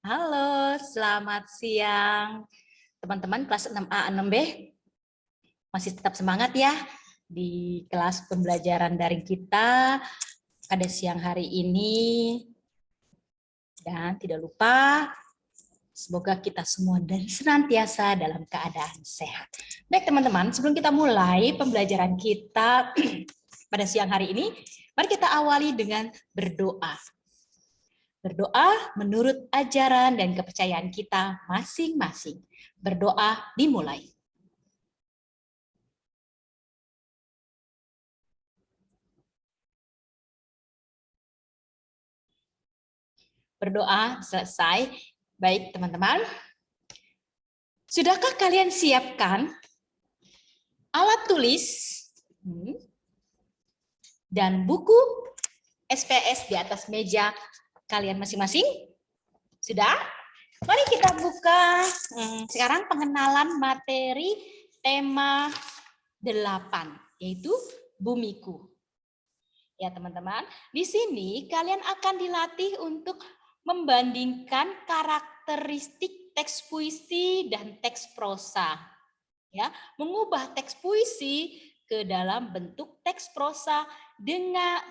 Halo, selamat siang teman-teman kelas 6A, 6B. Masih tetap semangat ya di kelas pembelajaran daring kita pada siang hari ini. Dan tidak lupa, semoga kita semua dan senantiasa dalam keadaan sehat. Baik teman-teman, sebelum kita mulai pembelajaran kita pada siang hari ini, mari kita awali dengan berdoa. Berdoa menurut ajaran dan kepercayaan kita masing-masing. Berdoa dimulai. Berdoa selesai. Baik teman-teman. Sudahkah kalian siapkan alat tulis dan buku SPS di atas meja kalian masing-masing? Sudah? Mari kita buka sekarang pengenalan materi tema 8, yaitu bumiku. Ya teman-teman, di sini kalian akan dilatih untuk membandingkan karakteristik teks puisi dan teks prosa. Ya, mengubah teks puisi ke dalam bentuk teks prosa dengan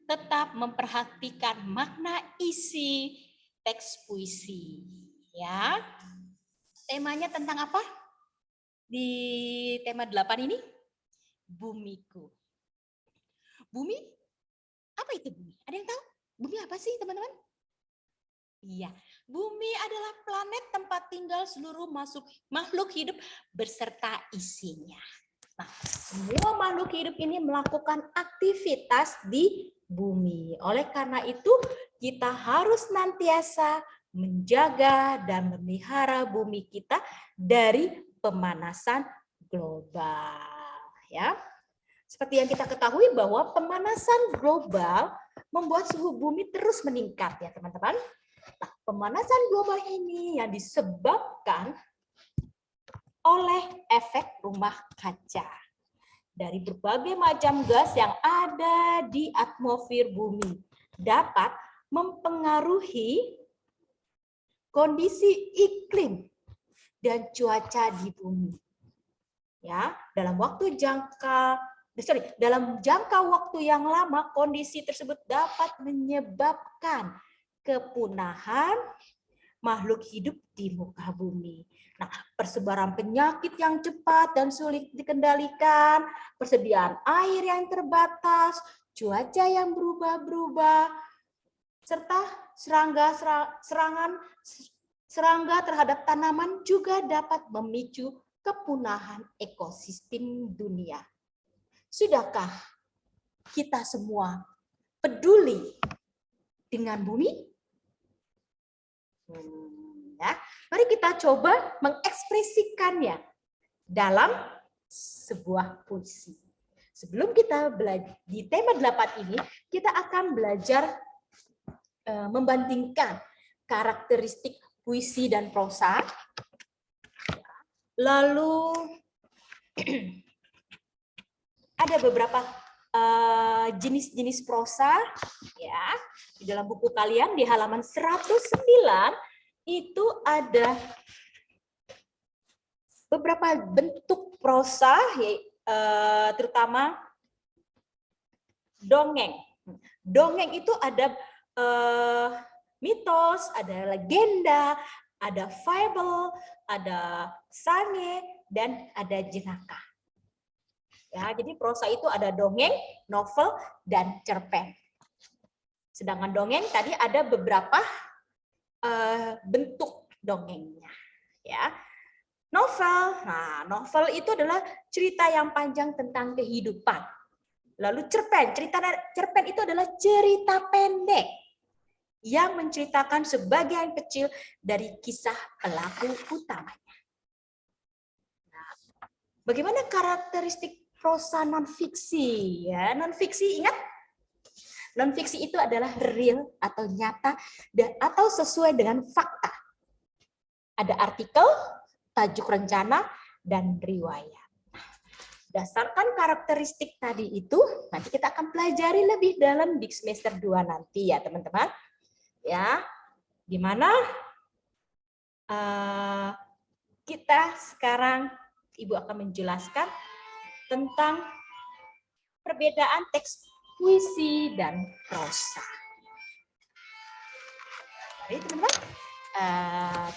tetap memperhatikan makna isi teks puisi. Ya, temanya tentang apa? Di tema 8 ini, bumiku. Bumi, apa itu bumi? Ada yang tahu? Bumi apa sih teman-teman? Iya, bumi adalah planet tempat tinggal seluruh makhluk hidup beserta isinya. Nah, semua makhluk hidup ini melakukan aktivitas di bumi. Oleh karena itu, kita harus senantiasa menjaga dan memelihara bumi kita dari pemanasan global. Ya, seperti yang kita ketahui bahwa pemanasan global membuat suhu bumi terus meningkat ya teman-teman. Nah, pemanasan global ini yang disebabkan oleh efek rumah kaca dari berbagai macam gas yang ada di atmosfer bumi dapat mempengaruhi kondisi iklim dan cuaca di bumi. Ya, dalam jangka waktu yang lama kondisi tersebut dapat menyebabkan kepunahan makhluk hidup di muka bumi. Nah, persebaran penyakit yang cepat dan sulit dikendalikan, persediaan air yang terbatas, cuaca yang berubah-ubah, serta serangga terhadap tanaman juga dapat memicu kepunahan ekosistem dunia. Sudahkah kita semua peduli dengan bumi? Ya, mari kita coba mengekspresikannya dalam sebuah puisi. Sebelum kita belajar di tema 8 ini, kita akan belajar membandingkan karakteristik puisi dan prosa. Lalu ada beberapa jenis-jenis prosa ya. Di dalam buku kalian di halaman 109 itu ada beberapa bentuk prosa terutama dongeng. Dongeng itu ada mitos, ada legenda, ada fable, ada sange, dan ada jenaka. Ya, jadi prosa itu ada dongeng, novel, dan cerpen. Sedangkan dongeng tadi ada beberapa bentuk dongengnya. Ya, novel. Nah, novel itu adalah cerita yang panjang tentang kehidupan. Lalu cerpen. Cerpen itu adalah cerita pendek yang menceritakan sebagian kecil dari kisah pelaku utamanya. Nah, bagaimana karakteristik prosa non-fiksi? Ya, non-fiksi ingat? Non-fiksi itu adalah real atau nyata atau sesuai dengan fakta. Ada artikel, tajuk rencana, dan riwayat. Berdasarkan karakteristik tadi itu, nanti kita akan pelajari lebih dalam di semester 2 nanti ya teman-teman. Ya, di mana kita sekarang Ibu akan menjelaskan tentang perbedaan teks puisi dan prosa. Mari teman-teman,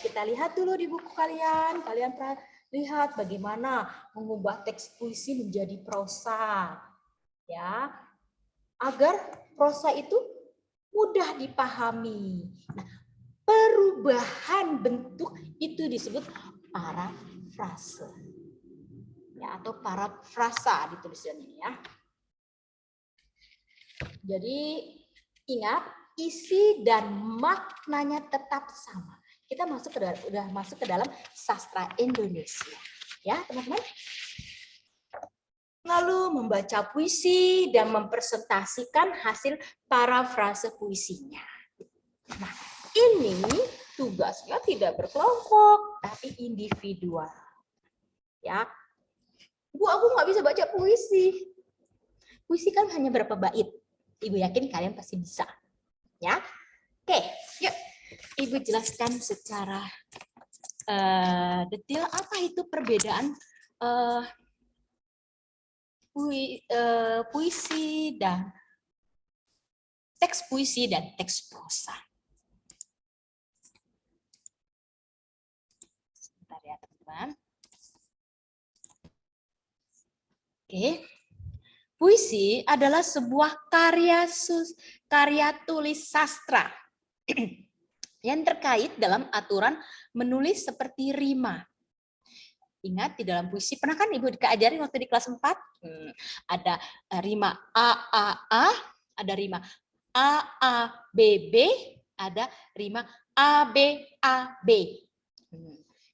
kita lihat dulu di buku kalian. Kalian pernah lihat bagaimana mengubah teks puisi menjadi prosa, ya, agar prosa itu mudah dipahami. Nah, perubahan bentuk itu disebut parafrase, ya, atau parafrasa ditulisnya ini ya. Jadi ingat, isi dan maknanya tetap sama. Kita udah masuk ke dalam sastra Indonesia, ya teman-teman. Lalu membaca puisi dan mempresentasikan hasil parafrase puisinya. Nah, ini tugasnya tidak berkelompok, tapi individual. Ya, Bu, aku nggak bisa baca puisi. Puisi kan hanya berapa bait. Ibu yakin kalian pasti bisa. Ya, oke, yuk. Ibu jelaskan secara detail apa itu perbedaan puisi dan teks puisi dan teks prosa. Sebentar ya teman-teman. Oke. Puisi adalah sebuah karya tulis sastra yang terkait dalam aturan menulis seperti rima. Ingat di dalam puisi, pernah kan Ibu diajarin waktu di kelas 4? Ada rima A, ada rima A, B, B, ada rima A, B, A, B.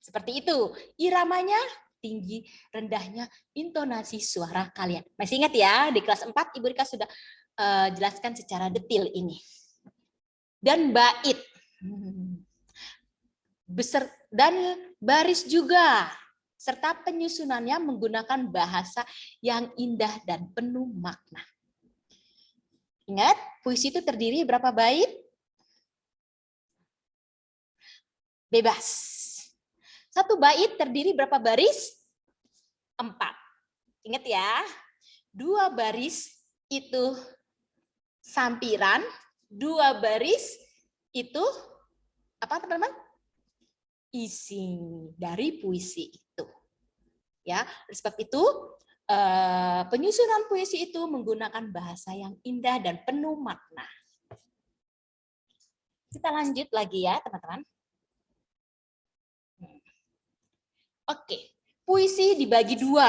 Seperti itu. Iramanya, tinggi, rendahnya, intonasi suara kalian. Masih ingat ya, di kelas 4 Ibu Rika sudah jelaskan secara detail ini. Dan bait. Dan baris juga. Serta penyusunannya menggunakan bahasa yang indah dan penuh makna. Ingat, puisi itu terdiri berapa bait? Bebas. Satu bait terdiri berapa baris? 4. Ingat ya, 2 baris itu sampiran, 2 baris itu apa teman-teman? Isi dari puisi itu. Ya, oleh sebab itu penyusunan puisi itu menggunakan bahasa yang indah dan penuh makna. Kita lanjut lagi ya, teman-teman. Oke, puisi dibagi 2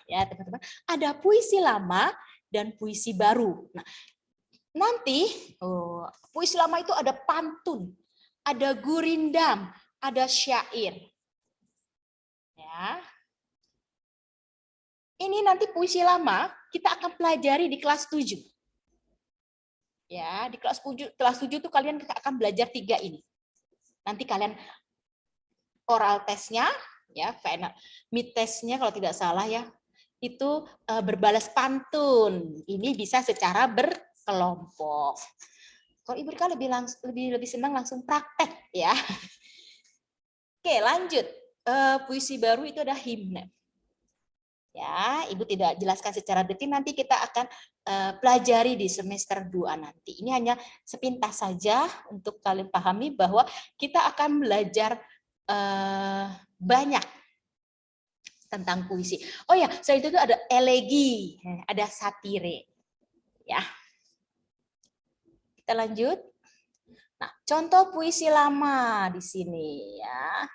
ya, teman-teman. Ada puisi lama dan puisi baru. Nah, nanti puisi lama itu ada pantun, ada gurindam, ada syair. Ya. Ini nanti puisi lama kita akan pelajari di kelas 7. Ya, di kelas 7 itu kalian akan belajar 3 ini. Nanti kalian oral tesnya, ya, final mid testnya kalau tidak salah ya, itu berbalas pantun. Ini bisa secara berkelompok. Kalau Ibu Rika lebih senang langsung praktek ya. Oke, lanjut. Puisi baru itu ada himne. Ya, Ibu tidak jelaskan secara detail, nanti kita akan pelajari di semester 2 nanti. Ini hanya sepintas saja untuk kalian pahami bahwa kita akan belajar banyak tentang puisi. Oh ya, selain itu ada elegi, ada satire. Ya. Kita lanjut. Nah, contoh puisi lama di sini ya.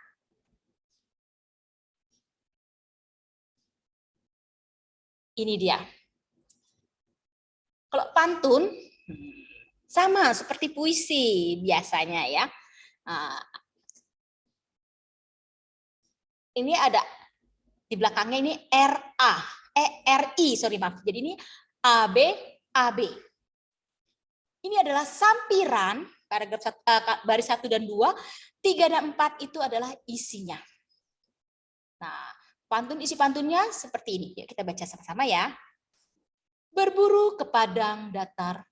Ini dia. Kalau pantun sama seperti puisi biasanya ya. Ini ada di belakangnya ini RI, sorry maaf. Jadi ini AB. Ini adalah sampiran paragraf baris 1 dan 2, 3 dan 4 itu adalah isinya. Nah, isi pantunnya seperti ini. Yuk kita baca sama-sama ya. Berburu ke padang datar,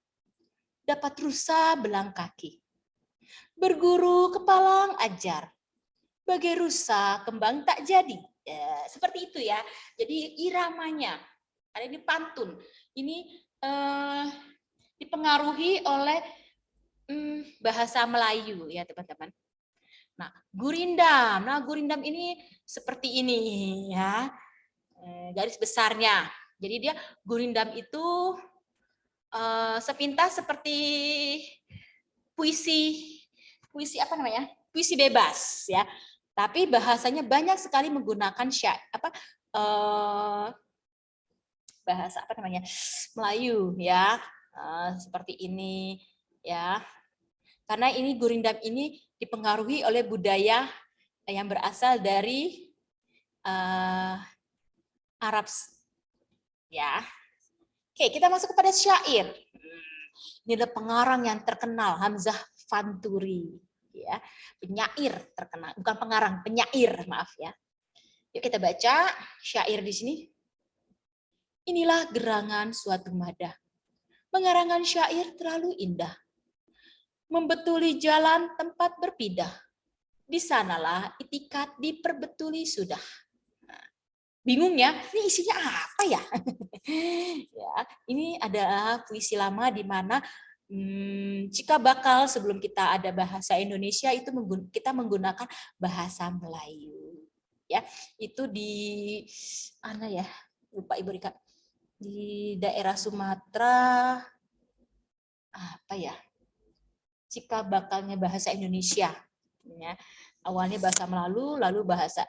dapat rusa belang kaki. Berguru ke palang ajar, bagai rusa kembang tak jadi. Ya, seperti itu ya. Jadi iramanya, ada ini pantun. Ini dipengaruhi oleh bahasa Melayu ya teman-teman. Nah, gurindam. Nah, gurindam ini seperti ini ya. Garis besarnya. Jadi dia gurindam itu sepintas seperti puisi apa namanya? Puisi bebas ya. Tapi bahasanya banyak sekali menggunakan bahasa apa namanya? Melayu ya. Seperti ini ya. Karena ini gurindam ini dipengaruhi oleh budaya yang berasal dari Arab ya. Oke, kita masuk kepada syair. Ini adalah pengarang yang terkenal, Hamzah Fanturi ya. Penyair terkenal, bukan pengarang, penyair, maaf ya. Yuk kita baca syair di sini. Inilah gerangan suatu madah. Mengarangan syair terlalu indah. Membetuli jalan tempat berpindah. Di sanalah itikat diperbetuli sudah. Bingung ya, ini isinya apa ya? Ya, ini adalah puisi lama di mana jika bakal sebelum kita ada bahasa Indonesia itu kita menggunakan bahasa Melayu. Ya, itu di mana ya? Lupa Ibu Rika. Di daerah Sumatera apa ya? Jika bakalnya bahasa Indonesia. Ya. Awalnya bahasa Melayu, lalu bahasa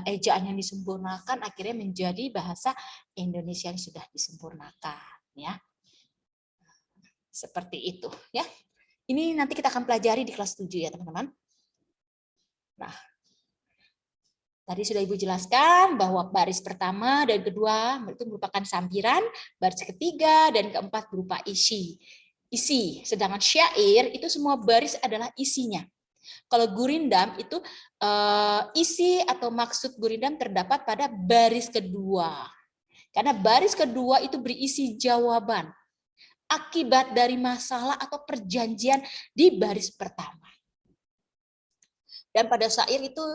ejaan yang disempurnakan akhirnya menjadi bahasa Indonesia yang sudah disempurnakan ya. Seperti itu ya. Ini nanti kita akan pelajari di kelas 7 ya teman-teman. Nah, tadi sudah Ibu jelaskan bahwa baris pertama dan kedua itu merupakan sampiran, baris ketiga dan keempat berupa isi. Sedangkan syair itu semua baris adalah isinya. Kalau gurindam itu isi atau maksud gurindam terdapat pada baris kedua. Karena baris kedua itu berisi jawaban akibat dari masalah atau perjanjian di baris pertama. Dan pada syair itu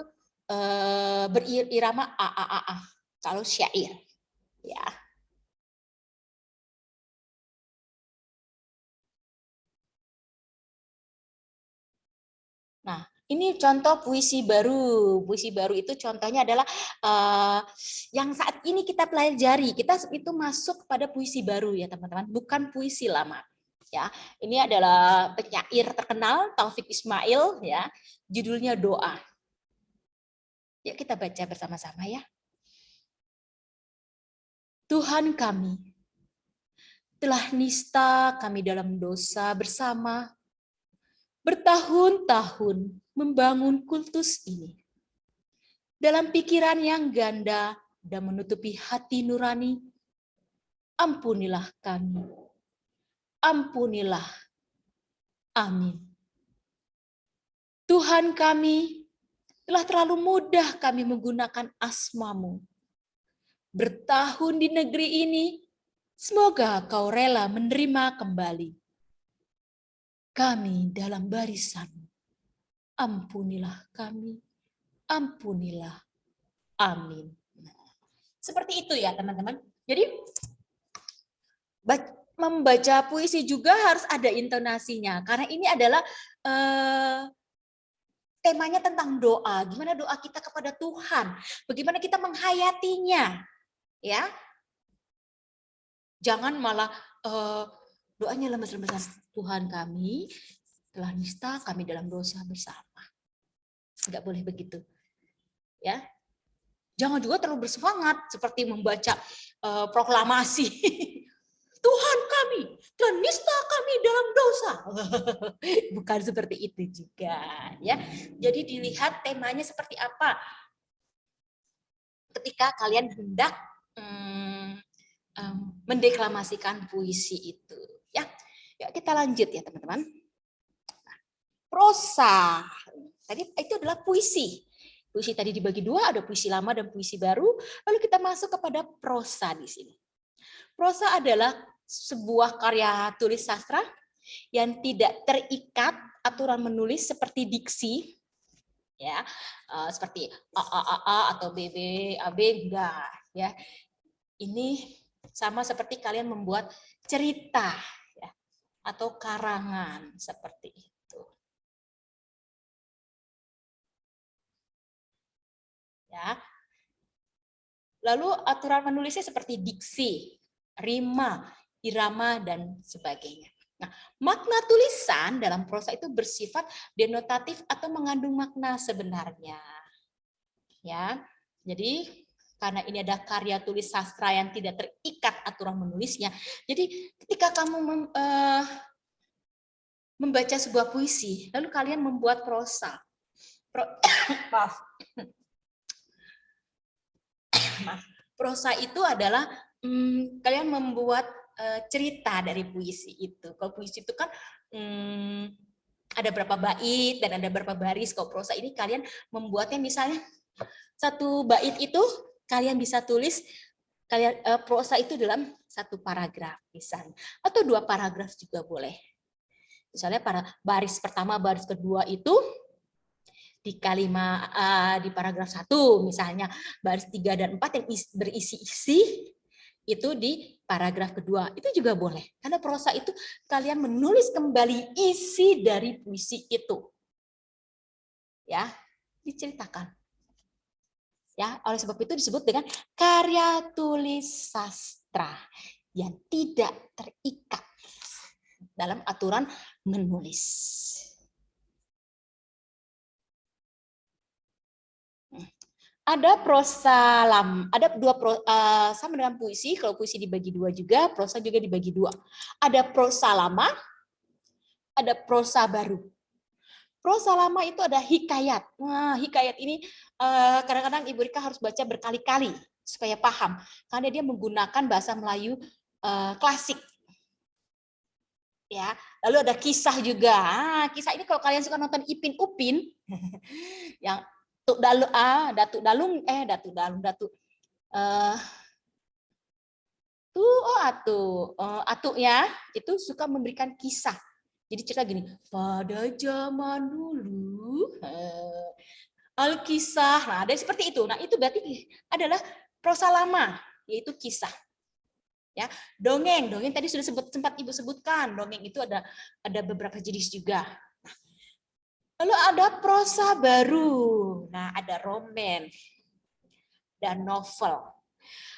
berirama a. Kalau syair ya. Nah, ini contoh puisi baru. Puisi baru itu contohnya adalah yang saat ini kita pelajari. Kita itu masuk pada puisi baru ya teman-teman, bukan puisi lama. Ya, ini adalah penyair terkenal Taufik Ismail ya. Judulnya Doa. Yuk kita baca bersama-sama ya. Tuhan kami, telah nista kami dalam dosa bersama bertahun-tahun membangun kultus ini. Dalam pikiran yang ganda dan menutupi hati nurani, ampunilah kami. Ampunilah. Amin. Tuhan kami, telah terlalu mudah kami menggunakan asma-Mu. Bertahun di negeri ini, semoga Kau rela menerima kembali kami dalam barisan. Ampunilah kami. Ampunilah. Amin. Seperti itu ya teman-teman. Jadi membaca puisi juga harus ada intonasinya. Karena ini adalah temanya tentang doa. Gimana doa kita kepada Tuhan. Bagaimana kita menghayatinya. Ya. Jangan malah doanya lemes-lemesan. Tuhan kami telah nista kami dalam dosa bersama. Enggak boleh begitu. Ya. Jangan juga terlalu bersemangat seperti membaca proklamasi. Tuhan kami telah nista kami dalam dosa. Bukan seperti itu juga, ya. Jadi dilihat temanya seperti apa. Ketika kalian hendak mendeklamasikan puisi itu, ya. Yuk kita lanjut ya teman-teman. Prosa. Tadi itu adalah puisi. Puisi tadi dibagi dua, ada puisi lama dan puisi baru. Lalu kita masuk kepada prosa di sini. Prosa adalah sebuah karya tulis sastra yang tidak terikat aturan menulis seperti diksi. ya. Seperti A atau BB, AB enggak ya. Ini sama seperti kalian membuat cerita ya, atau karangan seperti itu. Ya. Lalu aturan menulisnya seperti diksi, rima, irama, dan sebagainya. Nah, makna tulisan dalam prosa itu bersifat denotatif atau mengandung makna sebenarnya. Ya, jadi karena ini ada karya tulis sastra yang tidak terikat aturan menulisnya, jadi ketika kamu membaca sebuah puisi, lalu kalian membuat prosa. Prosa itu adalah kalian membuat cerita dari puisi itu. Kalau puisi itu kan ada berapa bait dan ada berapa baris. Kalau prosa ini kalian membuatnya misalnya satu bait itu kalian bisa tulis prosa itu dalam satu paragraf misalnya, atau 2 paragraf juga boleh. Misalnya baris pertama, baris kedua itu di kalimat di paragraf 1 misalnya, baris 3 dan 4 yang berisi-isi itu di paragraf kedua. Itu juga boleh. Karena prosa itu kalian menulis kembali isi dari puisi itu. Ya, diceritakan. Ya, oleh sebab itu disebut dengan karya tulis sastra yang tidak terikat dalam aturan menulis. Ada prosa ada sama dengan puisi. Kalau puisi dibagi 2 juga, prosa juga dibagi 2. Ada prosa lama, ada prosa baru. Prosa lama itu ada hikayat. Nah, hikayat ini kadang-kadang Ibu Rika harus baca berkali-kali supaya paham, karena dia menggunakan bahasa Melayu klasik. Ya, lalu ada kisah juga. Kisah ini kalau kalian suka nonton Ipin Upin, yang Datuk Dalung Atuknya itu suka memberikan kisah. Jadi cerita gini, pada zaman dulu Alkisah. Nah, ada seperti itu. Nah, itu berarti adalah prosa lama, yaitu kisah. Ya, dongeng tadi sudah sempat Ibu sebutkan. Dongeng itu ada beberapa jenis juga. Lalu ada prosa baru. Nah, ada roman dan novel.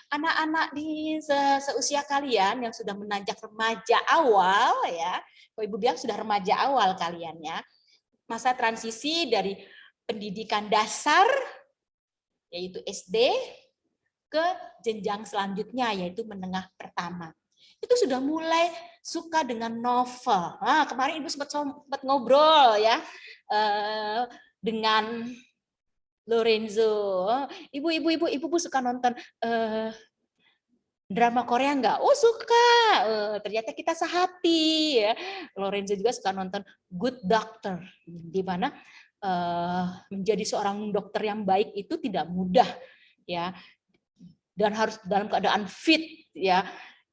Anak-anak di seusia kalian yang sudah menanjak remaja awal ya, kalau Ibu bilang sudah remaja awal kalian ya, masa transisi dari pendidikan dasar yaitu SD ke jenjang selanjutnya yaitu menengah pertama. Itu sudah mulai suka dengan novel. Nah, kemarin Ibu sempat ngobrol ya dengan Lorenzo. Ibu suka nonton drama Korea enggak? Oh, suka. Ternyata kita sehati ya. Lorenzo juga suka nonton Good Doctor, di mana menjadi seorang dokter yang baik itu tidak mudah ya. Dan harus dalam keadaan fit ya.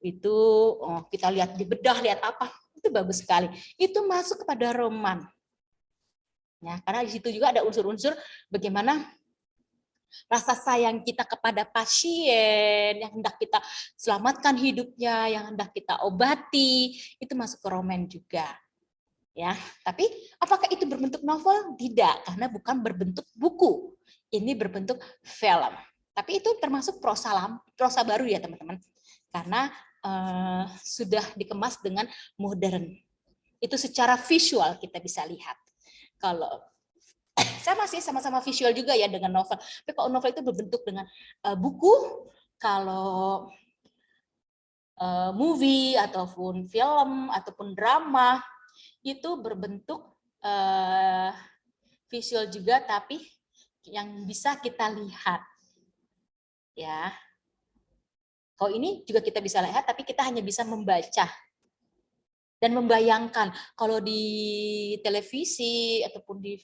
Itu kita lihat di bedah, lihat apa. Itu bagus sekali. Itu masuk kepada roman. Ya, karena di situ juga ada unsur-unsur bagaimana rasa sayang kita kepada pasien yang hendak kita selamatkan hidupnya, yang hendak kita obati, itu masuk ke roman juga. Ya, tapi apakah itu berbentuk novel? Tidak, karena bukan berbentuk buku. Ini berbentuk film. Tapi itu termasuk prosa baru ya, teman-teman. Karena sudah dikemas dengan modern. Itu secara visual kita bisa lihat. Kalau sama sih, sama-sama visual juga ya dengan novel. Tapi kalau novel itu berbentuk dengan buku, kalau movie ataupun film ataupun drama itu berbentuk visual juga, tapi yang bisa kita lihat. Ya. Kalau ini juga kita bisa lihat, tapi kita hanya bisa membaca dan membayangkan. Kalau di televisi ataupun di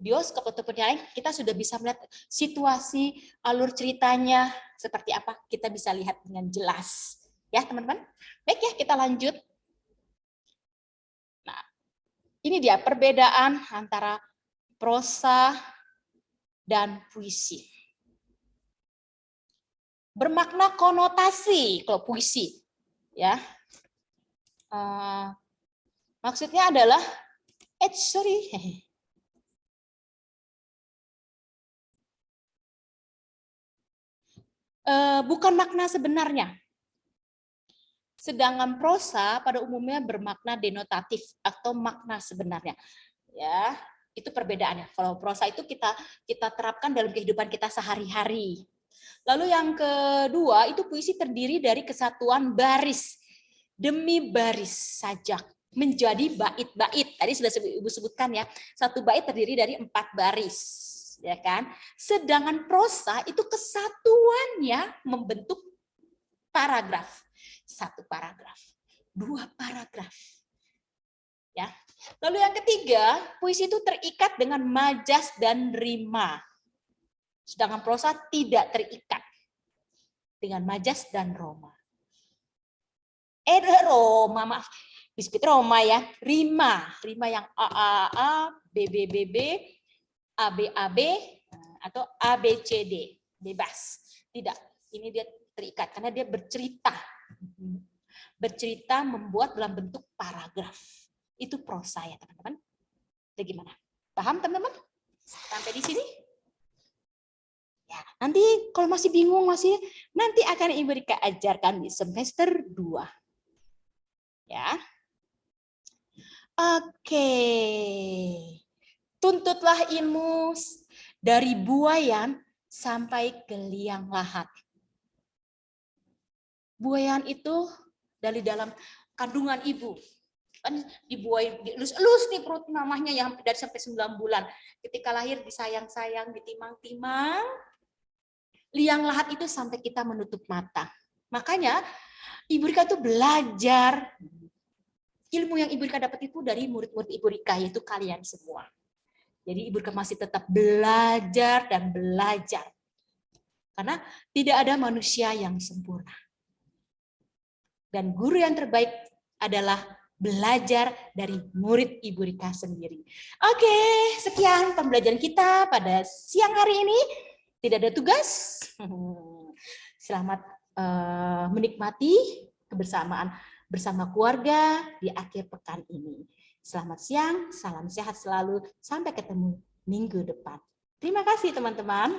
bioskop ataupun yang lain, kita sudah bisa melihat situasi alur ceritanya seperti apa, kita bisa lihat dengan jelas. Ya, teman-teman. Baik ya, kita lanjut. Nah, ini dia perbedaan antara prosa dan puisi. Bermakna konotasi kalau puisi, ya. Maksudnya adalah, bukan makna sebenarnya. Sedangkan prosa pada umumnya bermakna denotatif atau makna sebenarnya. Ya, itu perbedaannya. Kalau prosa itu kita terapkan dalam kehidupan kita sehari-hari. Lalu yang kedua, itu puisi terdiri dari kesatuan baris demi baris sajak menjadi bait-bait. Tadi sudah Ibu sebutkan ya, satu bait terdiri dari 4 baris, ya kan? Sedangkan prosa itu kesatuannya membentuk paragraf. 1 paragraf, 2 paragraf. Ya. Lalu yang ketiga, puisi itu terikat dengan majas dan rima. Sedangkan prosa tidak terikat dengan majas dan roma. Roma, maaf. Biskuit Roma ya. Rima yang A, B, A, B, atau ABCD. Bebas. Tidak, ini dia terikat karena dia bercerita. Bercerita membuat dalam bentuk paragraf. Itu prosa ya teman-teman. Bagaimana? Paham teman-teman? Sampai di sini? Ya, nanti kalau masih bingung nanti akan Ibu Rika ajarkan di semester 2. Ya. Oke. Tuntutlah ilmu dari buayan sampai ke liang lahat. Buayan itu dari dalam kandungan ibu. Kan dibuain, dielus-elus nih perut mamahnya yang dari sampai 9 bulan. Ketika lahir disayang-sayang, ditimang-timang. Liang lahat itu sampai kita menutup mata. Makanya Ibu Rika itu belajar. Ilmu yang Ibu Rika dapat itu dari murid-murid Ibu Rika, yaitu kalian semua. Jadi Ibu Rika masih tetap belajar dan belajar. Karena tidak ada manusia yang sempurna. Dan guru yang terbaik adalah belajar dari murid Ibu Rika sendiri. Oke, sekian pembelajaran kita pada siang hari ini. Tidak ada tugas. Selamat menikmati kebersamaan bersama keluarga di akhir pekan ini. Selamat siang, salam sehat selalu. Sampai ketemu minggu depan. Terima kasih teman-teman.